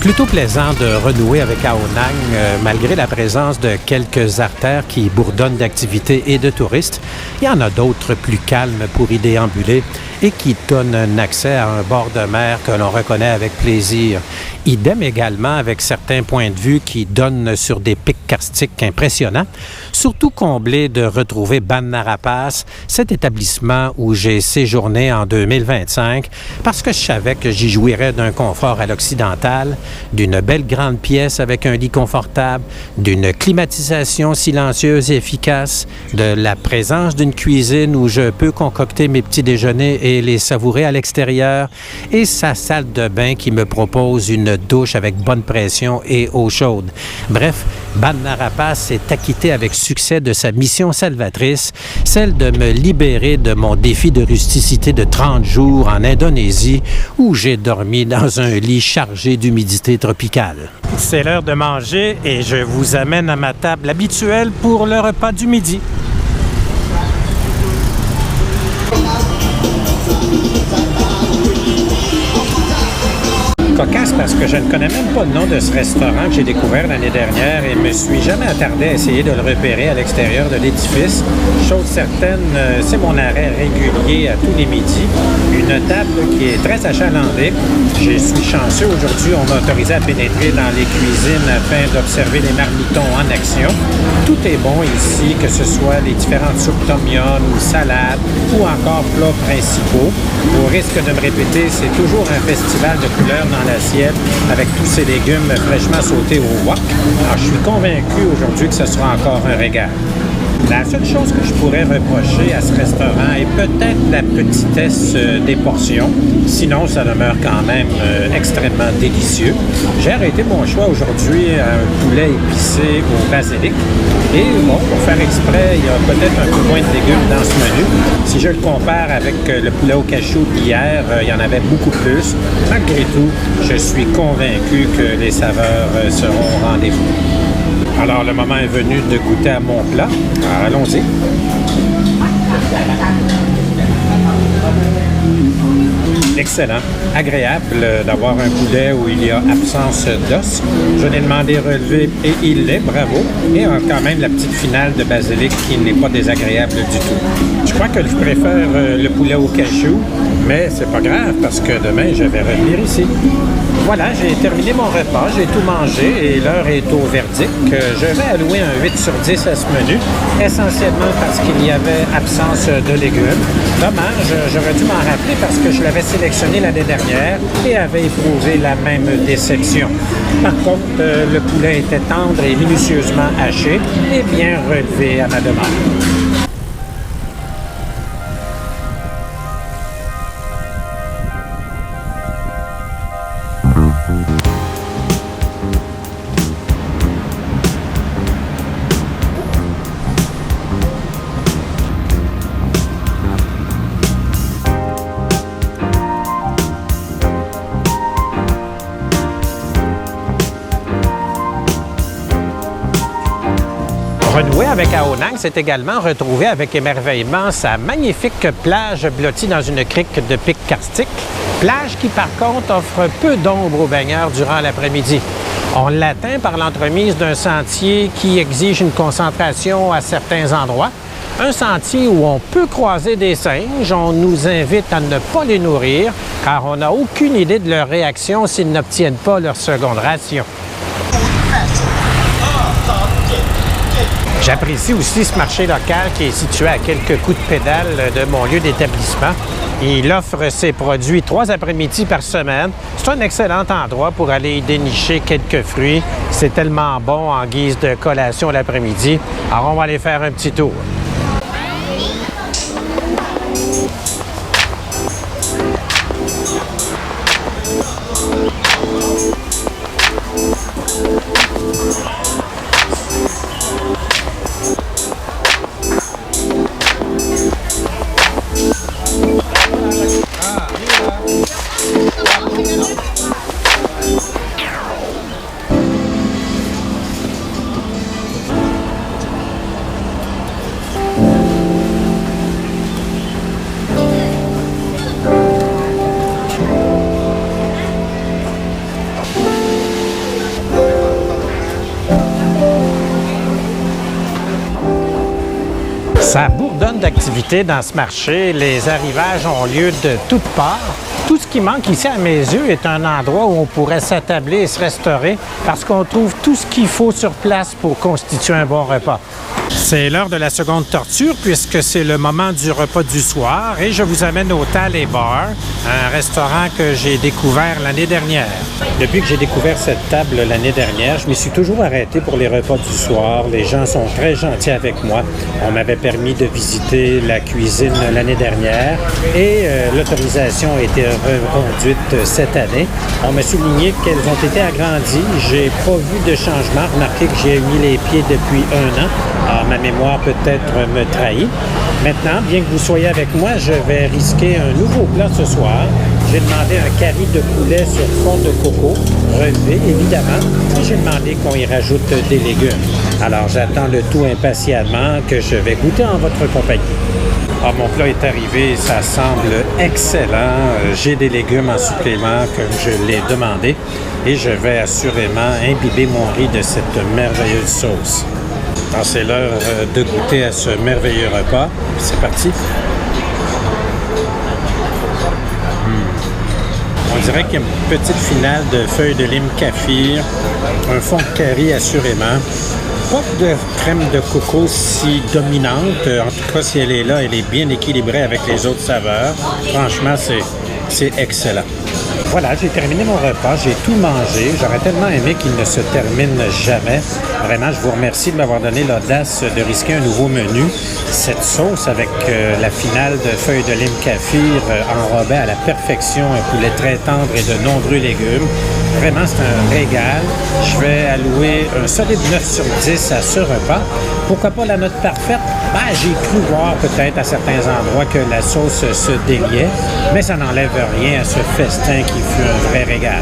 Plutôt plaisant de renouer avec Aonang, malgré la présence de quelques artères qui bourdonnent d'activités et de touristes. Il y en a d'autres plus calmes pour y déambuler et qui donnent un accès à un bord de mer que l'on reconnaît avec plaisir. Idem également avec certains points de vue qui donnent sur des pics karstiques impressionnants, surtout comblé de retrouver Banna-Rapace, cet établissement où j'ai séjourné en 2025, parce que je savais que j'y jouirais d'un confort à l'occidental, d'une belle grande pièce avec un lit confortable, d'une climatisation silencieuse et efficace, de la présence d'une cuisine où je peux concocter mes petits déjeuners et les savourer à l'extérieur, et sa salle de bain qui me propose une douche avec bonne pression et eau chaude. Bref, Banna-Rapace s'est acquitté avec succès de sa mission salvatrice, celle de me libérer de mon défi de rusticité de 30 jours en Indonésie, où j'ai dormi dans un lit chargé d'humidité tropicale. C'est l'heure de manger et je vous amène à ma table habituelle pour le repas du midi. Cocasse parce que je ne connais même pas le nom de ce restaurant que j'ai découvert l'année dernière et me suis jamais attardé à essayer de le repérer à l'extérieur de l'édifice. Chose certaine, c'est mon arrêt régulier à tous les midis. Une table qui est très achalandée. Je suis chanceux aujourd'hui, on m'a autorisé à pénétrer dans les cuisines afin d'observer les marmitons en action. Tout est bon ici, que ce soit les différentes soupes tom yum ou salades ou encore plats principaux. Au risque de me répéter, c'est toujours un festival de couleurs dans l'assiette avec tous ces légumes fraîchement sautés au wok. Alors, je suis convaincu aujourd'hui que ce sera encore un régal. La seule chose que je pourrais reprocher à ce restaurant est peut-être la petitesse des portions. Sinon, ça demeure quand même extrêmement délicieux. J'ai arrêté mon choix aujourd'hui à un poulet épicé au basilic. Et bon, pour faire exprès, il y a peut-être un peu moins de légumes dans ce menu. Si je le compare avec le poulet au cachou d'hier, il y en avait beaucoup plus. Malgré tout, je suis convaincu que les saveurs seront au rendez-vous. Alors, le moment est venu de goûter à mon plat. Alors, allons-y. Excellent. Agréable d'avoir un poulet où il y a absence d'os. Je l'ai demandé relevé et il l'est, bravo. Et quand même la petite finale de basilic qui n'est pas désagréable du tout. Je crois que je préfère le poulet au cachou, mais c'est pas grave parce que demain, je vais revenir ici. Voilà, j'ai terminé mon repas, j'ai tout mangé et l'heure est au verdict. Je vais allouer un 8 sur 10 à ce menu, essentiellement parce qu'il y avait absence de légumes. Dommage, j'aurais dû m'en rappeler parce que je l'avais sélectionné l'année dernière et avait éprouvé la même déception. Par contre, le poulet était tendre et minutieusement haché et bien relevé à ma demande. Renouer avec Aonang, c'est également retrouver avec émerveillement sa magnifique plage blottie dans une crique de pics karstiques. Plage qui, par contre, offre peu d'ombre aux baigneurs durant l'après-midi. On l'atteint par l'entremise d'un sentier qui exige une concentration à certains endroits. Un sentier où on peut croiser des singes. On nous invite à ne pas les nourrir, car on n'a aucune idée de leur réaction s'ils n'obtiennent pas leur seconde ration. J'apprécie aussi ce marché local qui est situé à quelques coups de pédale de mon lieu d'établissement. Il offre ses produits 3 après-midi par semaine. C'est un excellent endroit pour aller y dénicher quelques fruits. C'est tellement bon en guise de collation l'après-midi. Alors, on va aller faire un petit tour. débordonne d'activités dans ce marché. Les arrivages ont lieu de toutes parts. Tout ce qui manque ici, à mes yeux, est un endroit où on pourrait s'attabler et se restaurer parce qu'on trouve tout ce qu'il faut sur place pour constituer un bon repas. C'est l'heure de la seconde torture puisque c'est le moment du repas du soir et je vous amène au Talley Bar, un restaurant que j'ai découvert l'année dernière. Depuis que j'ai découvert cette table l'année dernière, je m'y suis toujours arrêté pour les repas du soir. Les gens sont très gentils avec moi. On m'avait permis de visiter la cuisine l'année dernière et l'autorisation a été reconduite cette année. On m'a souligné qu'elles ont été agrandies. J'ai pas vu de changement. Remarquez que j'ai mis les pieds depuis 1 an. Alors, ma mémoire peut-être me trahit. Maintenant, bien que vous soyez avec moi, je vais risquer un nouveau plat ce soir. J'ai demandé un curry de poulet sur fond de coco, relevé évidemment, et j'ai demandé qu'on y rajoute des légumes. Alors, j'attends le tout impatiemment que je vais goûter en votre compagnie. Ah, mon plat est arrivé, ça semble excellent. J'ai des légumes en supplément comme je l'ai demandé et je vais assurément imbiber mon riz de cette merveilleuse sauce. Alors, c'est l'heure de goûter à ce merveilleux repas. C'est parti. On dirait qu'il y a une petite finale de feuilles de lime kaffir, un fond de curry assurément. Pas de crème de coco si dominante. En tout cas, si elle est là, elle est bien équilibrée avec les autres saveurs. Franchement, c'est excellent. Voilà, j'ai terminé mon repas, j'ai tout mangé. J'aurais tellement aimé qu'il ne se termine jamais. Vraiment, je vous remercie de m'avoir donné l'audace de risquer un nouveau menu. Cette sauce avec la finale de feuilles de lime kaffir enrobée à la perfection, un poulet très tendre et de nombreux légumes. Vraiment, c'est un régal. Je vais allouer un solide 9 sur 10 à ce repas. Pourquoi pas la note parfaite? Ben, j'ai cru voir peut-être à certains endroits que la sauce se déliait, mais ça n'enlève rien à ce festin qui fut un vrai régal.